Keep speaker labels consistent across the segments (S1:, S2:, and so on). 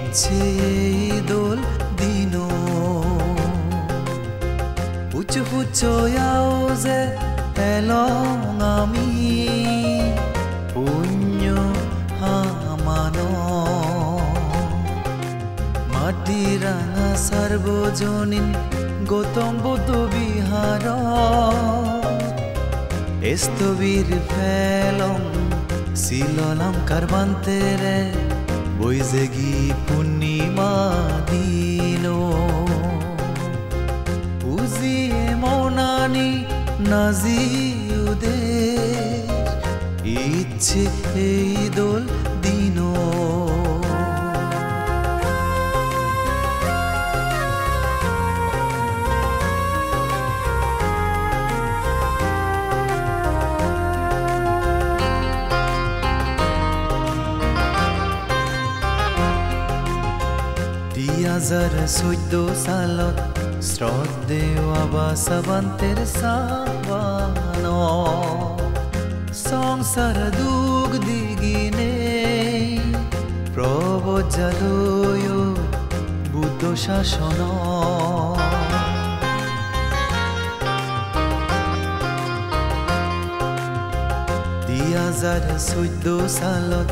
S1: ইচ্ছে দোল দিনো পুচু পুচয়াও যে এলং আমি পুণ্য হামানো মাটি রাঙা সার্বজনীন গৌতম বুদ্ধ বিহার স্থবির ফেলং শিললাম কারবান্তেরে বৈজেগি পূর্ণিমা দিনো উজিয়ে মৌনানি নাজিউদের ইচ্ছে এই দোল দিনো हजार 14 सालत श्रद्धेय आबासवंतेर साबान संसार दुख दिगिने प्रबज्जालय बुद्ध शासन 2014 सालत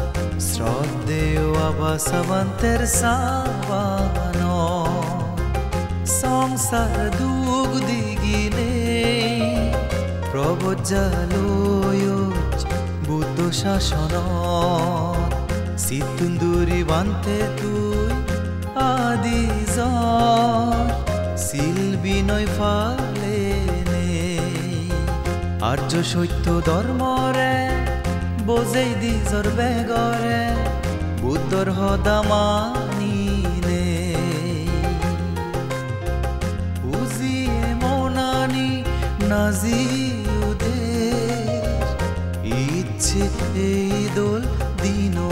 S1: श्रद्धेय आबासवंतेर साबान संसार दुख दिगिने प्रबज्जालय बुद्ध शासन सितुंदुरी बान्ते तुई आदि जार सिल बिनय फालेने आर्य सत्य धर्मरे बोझेई दिजर बेगरे बुद्धर हदा मानिने उजिए मौनानी नाजिउদের ইচ্ছে এই দোল দিনো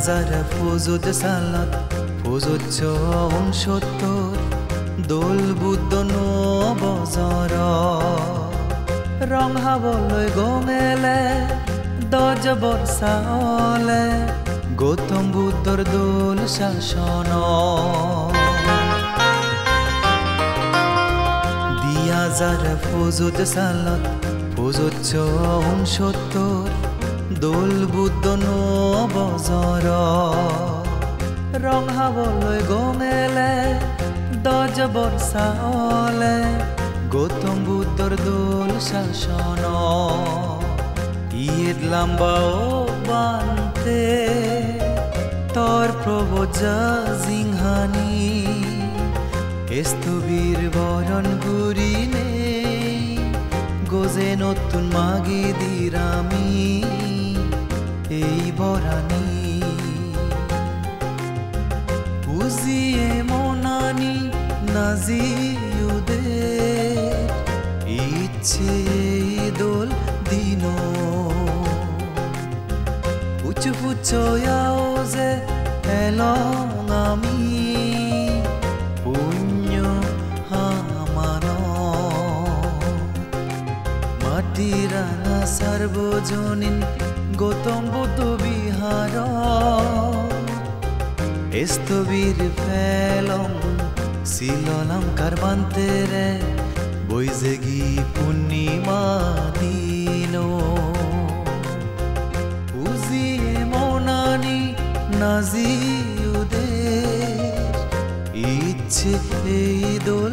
S1: যারা ফজুদ সালাত ফজুদ 69 দোল বুদ্ধ নবজর রং হাবলৈ গমেলে দজ বর্ষালে গৌতম বুদ্ধর দোল শাসন দিয়া যারা ফজুদ সালাত ফজুদ 69 দোল বুদ্ধ নবজর রং হাবলৈ গমেলে দজ বর্ষালে গৌতম বুদ্ধর দোল শাসন ঈদ লাম্বাও বান্তে তোর প্রবজ্জা জিংহানি স্থবির বরণ গুরিনে গোজে নতুন মাগি দিরামি এই বরানি উজিয়ে মৌনানি নাজিউদের ইচ্ছে দোল দিনো পুচু পুচয়াও যে এলং আমি পুণ্য হামানো মাটি রাঙা সার্বজনীন গৌতম বুদ্ধ বিহার স্থবির ফেলং শিললাম কারবান্তেরে বৈজেগি পূর্ণিমা দিনো উজিয়ে মৌনানি নাজিউদের ইচ্ছে এই দোল